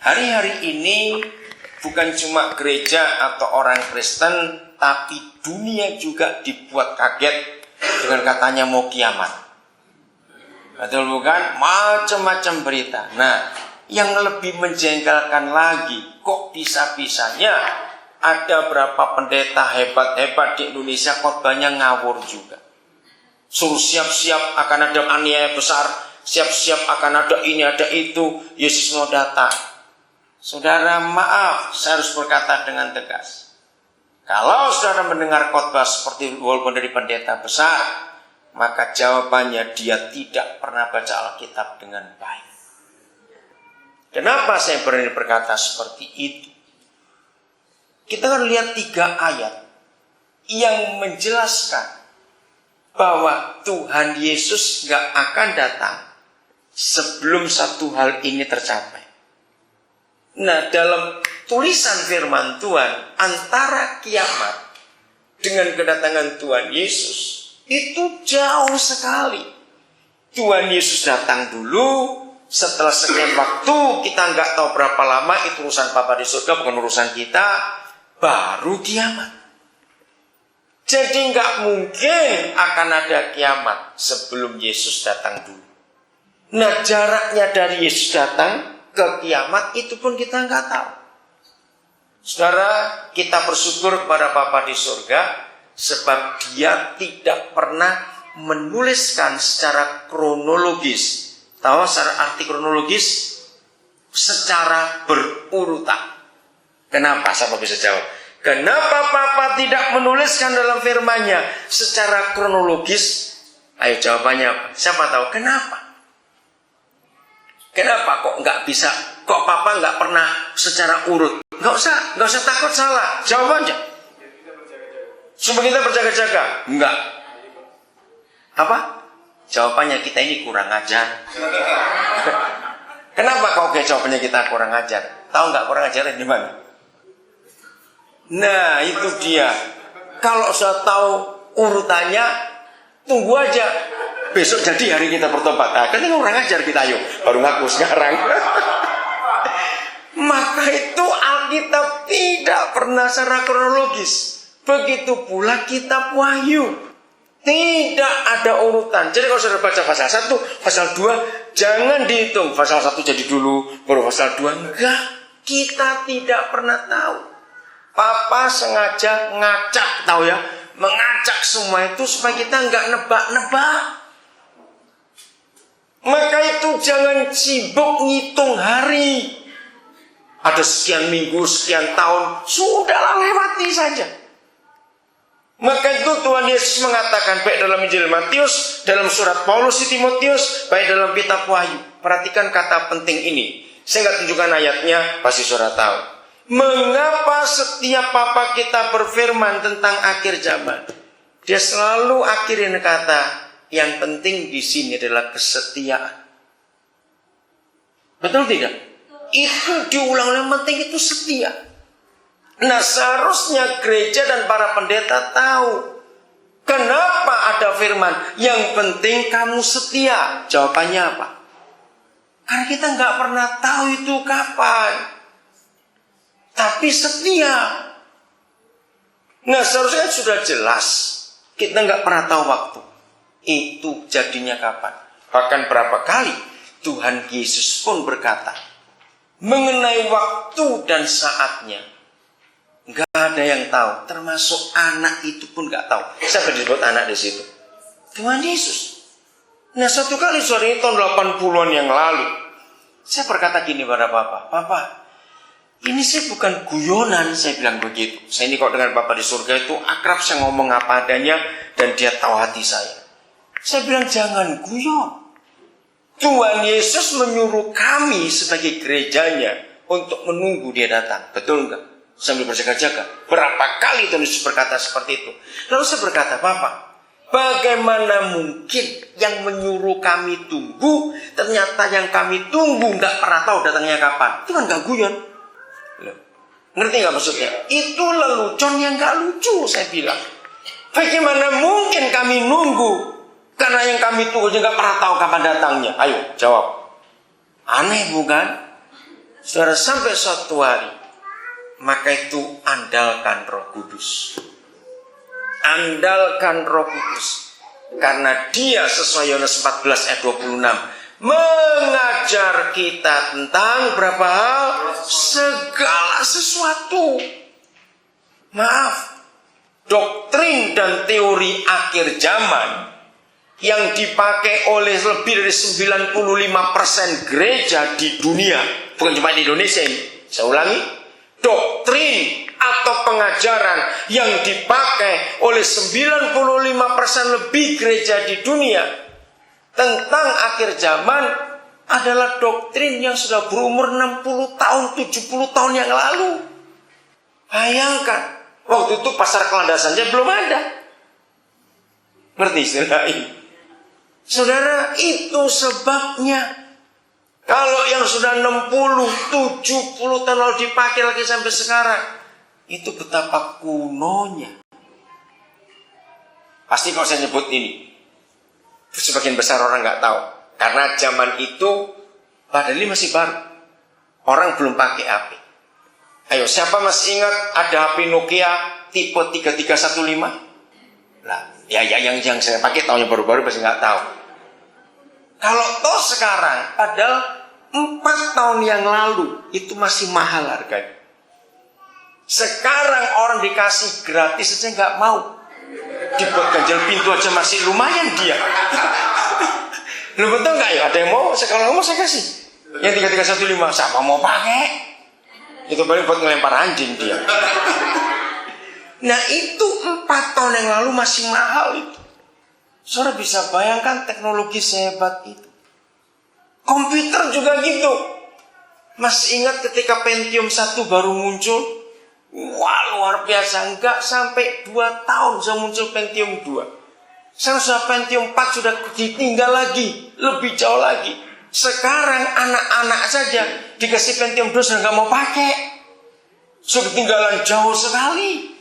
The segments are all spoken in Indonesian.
Hari-hari ini bukan cuma gereja atau orang Kristen, tapi dunia juga dibuat kaget dengan katanya mau kiamat. Betul bukan? Macam-macam berita. Nah, yang lebih menjengkelkan lagi, kok bisa-bisanya ada berapa pendeta hebat-hebat di Indonesia khotbahnya ngawur juga. Suruh siap-siap akan ada aniaya besar, siap-siap akan ada ini, ada itu, Yesus mau datang. Saudara, maaf, saya harus berkata dengan tegas. Kalau saudara mendengar khotbah seperti walaupun dari pendeta besar, maka jawabannya dia tidak pernah baca Alkitab dengan baik. Kenapa saya berani berkata seperti itu? Kita akan lihat 3 ayat yang menjelaskan bahwa Tuhan Yesus gak akan datang sebelum satu hal ini tercapai. Nah, dalam tulisan firman Tuhan, antara kiamat dengan kedatangan Tuhan Yesus itu jauh sekali. Tuhan Yesus datang dulu, setelah sekian waktu, kita nggak tahu berapa lama, itu urusan Bapa di surga, bukan urusan kita, baru kiamat. Jadi nggak mungkin akan ada kiamat sebelum Yesus datang dulu. Nah, jaraknya dari Yesus datang ke kiamat itu pun kita nggak tahu. Saudara, kita bersyukur kepada Bapa di surga sebab dia tidak pernah menuliskan secara kronologis. Tahu secara arti kronologis? Secara berurutan. Kenapa? Siapa bisa jawab? Kenapa Papa tidak menuliskan dalam firman-Nya secara kronologis? Ayo jawabannya apa? Siapa tahu? Kenapa? Kenapa kok nggak bisa? Kok Papa nggak pernah secara urut? Nggak usah takut salah. Jawab aja. Supaya kita berjaga-jaga. Enggak. Apa? Jawabannya kita ini kurang ajar. Kenapa kok jawabannya kita kurang ajar? Tahu nggak kurang ajarnya di mana? Nah, itu dia. Kalau saya tahu urutannya, tunggu aja. Besok jadi hari kita bertobat. Nah, kan ini kurang ajar kita, yuk. Baru ngaku sekarang. Maka itu Alkitab tidak pernah secara kronologis. Begitu pula kitab Wahyu. Tidak ada urutan. Jadi kalau saudara baca pasal 1, pasal 2, jangan dihitung. Pasal 1 jadi dulu, baru pasal 2. Enggak. Kita tidak pernah tahu. Papa sengaja ngacak, tahu ya, mengacak semua itu supaya kita nggak nebak-nebak. Maka itu jangan sibuk ngitung hari. Ada sekian minggu, sekian tahun, sudahlah lewati saja. Maka itu Tuhan Yesus mengatakan baik dalam Injil Matius, dalam surat Paulus di Timotius, baik dalam kitab Wahyu. Perhatikan kata penting ini. Saya nggak tunjukkan ayatnya, pasti saudara tahu. Mengapa setiap Papa kita berfirman tentang akhir zaman? Dia selalu akhirin kata, yang penting di sini adalah kesetiaan. Betul tidak? Itu diulang-ulang, yang penting itu setia. Nah, seharusnya gereja dan para pendeta tahu kenapa ada firman yang penting kamu setia. Jawabannya apa? Karena kita nggak pernah tahu itu kapan. Tapi setia. Nah, seharusnya sudah jelas. Kita nggak pernah tahu waktu itu jadinya kapan. Bahkan berapa kali Tuhan Yesus pun berkata mengenai waktu dan saatnya. Nggak ada yang tahu, termasuk anak itu pun nggak tahu. Siapa disebut anak di situ? Tuhan Yesus. Nah, satu kali sore tahun 80-an yang lalu, saya berkata gini pada Papa, ini saya bukan guyonan, saya bilang begitu. Saya ini kok dengan Bapa di surga itu akrab, saya ngomong apa adanya dan dia tahu hati saya. Saya bilang jangan guyon. Tuhan Yesus menyuruh kami sebagai gerejanya untuk menunggu dia datang. Betul enggak? Sambil berjaga-jaga. Berapa kali Tuhan Yesus berkata seperti itu. Lalu saya berkata, Papa, bagaimana mungkin yang menyuruh kami tunggu, ternyata yang kami tunggu nggak pernah tahu datangnya kapan. Itu kan nggak guyon. Ngerti nggak maksudnya? Itu lelucon yang nggak lucu, saya bilang. Bagaimana mungkin kami nunggu, karena yang kami tunggu juga nggak pernah tahu kapan datangnya. Ayo, jawab. Aneh bukan? Saudara, sampai suatu hari, maka itu andalkan Roh Kudus. Andalkan Roh Kudus. Karena Dia sesuai Yohanes 14 ayat 26 mengajar kita tentang berapa hal? Segala sesuatu. Maaf, doktrin dan teori akhir zaman yang dipakai oleh lebih dari 95% gereja di dunia, bukan cuma di Indonesia ini. Saya ulangi, doktrin atau pengajaran yang dipakai oleh 95% lebih gereja di dunia tentang akhir zaman adalah doktrin yang sudah berumur 60 tahun, 70 tahun yang lalu. Bayangkan, waktu itu pasar kelandasannya belum ada. Ngerti istilah ini? Saudara, itu sebabnya kalau yang sudah 60, 70 tahun lalu dipakai lagi sampai sekarang, itu betapa kunonya. Pasti kalau saya nyebut ini, sebagian besar orang nggak tahu. Karena zaman itu, padahal ini masih baru. Orang belum pakai HP. Ayo, siapa masih ingat ada HP Nokia tipe 3315? Lah, ya yang saya pakai tahunnya baru-baru pasti nggak tahu. Kalau toh sekarang, padahal 4 tahun yang lalu itu masih mahal harganya. Sekarang orang dikasih gratis saja nggak mau. Dibuat ganjel pintu aja masih lumayan dia. Lo betul nggak ya? Ada yang mau? Kalau mau saya kasih. Yang 3315 siapa mau pakai? Itu paling buat ngelempar anjing dia. Nah itu 4 tahun yang lalu masih mahal itu. Saudara bisa bayangkan teknologi sehebat itu. Komputer juga gitu. Masih ingat ketika Pentium 1 baru muncul? Wah luar biasa. Enggak sampai 2 tahun sudah muncul Pentium 2. Sekarang sudah Pentium 4 sudah ditinggal lagi. Lebih jauh lagi. Sekarang anak-anak saja dikasih Pentium 2 sudah nggak mau pakai. Sudah ketinggalan jauh sekali.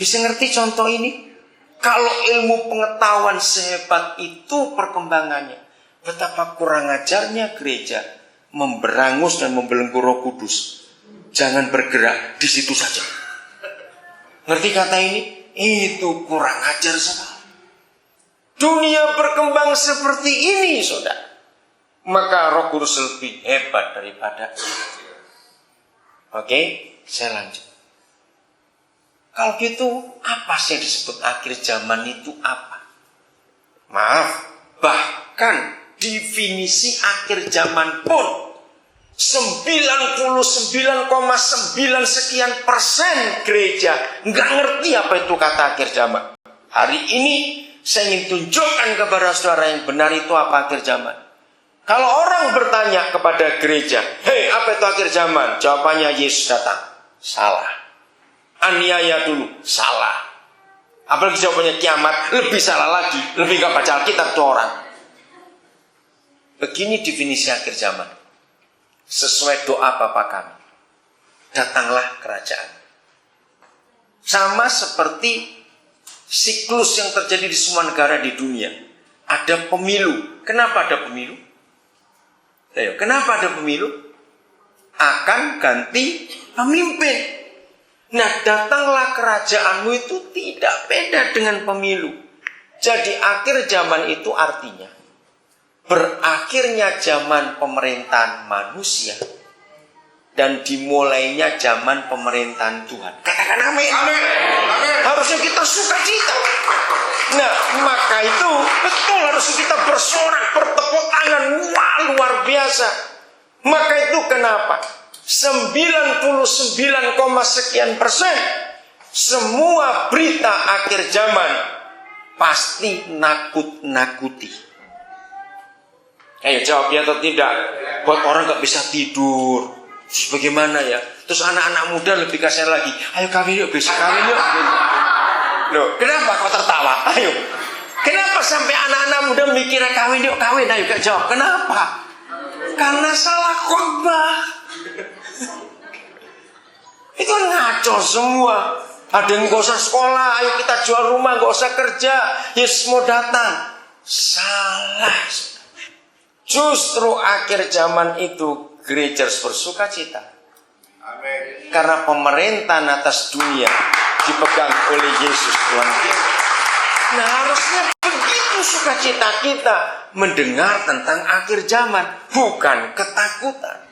Bisa ngerti contoh ini? Kalau ilmu pengetahuan sehebat itu perkembangannya, betapa kurang ajarnya gereja memberangus dan membelenggu Roh Kudus. Jangan bergerak di situ saja. Ngerti kata ini? Itu kurang ajar sekali. Dunia berkembang seperti ini, saudara. Maka Roh Kudus lebih hebat daripada itu. Oke, saya lanjut. Kalau gitu, apa sih yang disebut akhir zaman itu apa? Maaf, bahkan definisi akhir zaman pun 99,9 sekian persen gereja nggak ngerti apa itu kata akhir zaman. Hari ini saya ingin tunjukkan kepada saudara yang benar itu apa akhir zaman. Kalau orang bertanya kepada gereja, hei apa itu akhir zaman? Jawabannya Yesus datang. Salah. Aniaya dulu, salah. Apalagi jawabannya kiamat, lebih salah lagi. Lebih gak baca Alkitab tuh orang. Begini definisi akhir zaman. Sesuai doa Bapa kami, datanglah kerajaan. Sama seperti siklus yang terjadi di semua negara di dunia. Ada pemilu. Kenapa ada pemilu? Ayo, kenapa ada pemilu? Akan ganti pemimpin. Nah, datanglah kerajaanmu itu tidak beda dengan pemilu. Jadi akhir zaman itu artinya berakhirnya zaman pemerintahan manusia dan dimulainya zaman pemerintahan Tuhan. Katakan amin. Amin. Harusnya kita sukacita. Nah, maka itu betul harus kita bersorak, bertepuk tangan. Wah, luar biasa. Maka itu kenapa? 99, sekian persen semua berita akhir zaman pasti nakut-nakuti. Ayo jawab ya atau tidak. Buat orang gak bisa tidur. Terus bagaimana ya? Terus anak-anak muda lebih kasihan lagi. Ayo kawin yuk, besok kawin yuk. Loh, kenapa kau tertawa? Ayo. Kenapa sampai anak-anak muda mikirnya kawin yuk, kawin? Ayo gak jawab. Kenapa? Karena salah khotbah. Itu kan ngaco semua. Ada yang gak usah sekolah, ayo kita jual rumah, gak usah kerja, Yesus mau datang. Salah. Justru akhir zaman itu gereja harus bersuka cita. Amin. Karena pemerintahan atas dunia dipegang oleh Yesus Tuhan kita. Nah, harusnya begitu sukacita kita mendengar tentang akhir zaman, bukan ketakutan.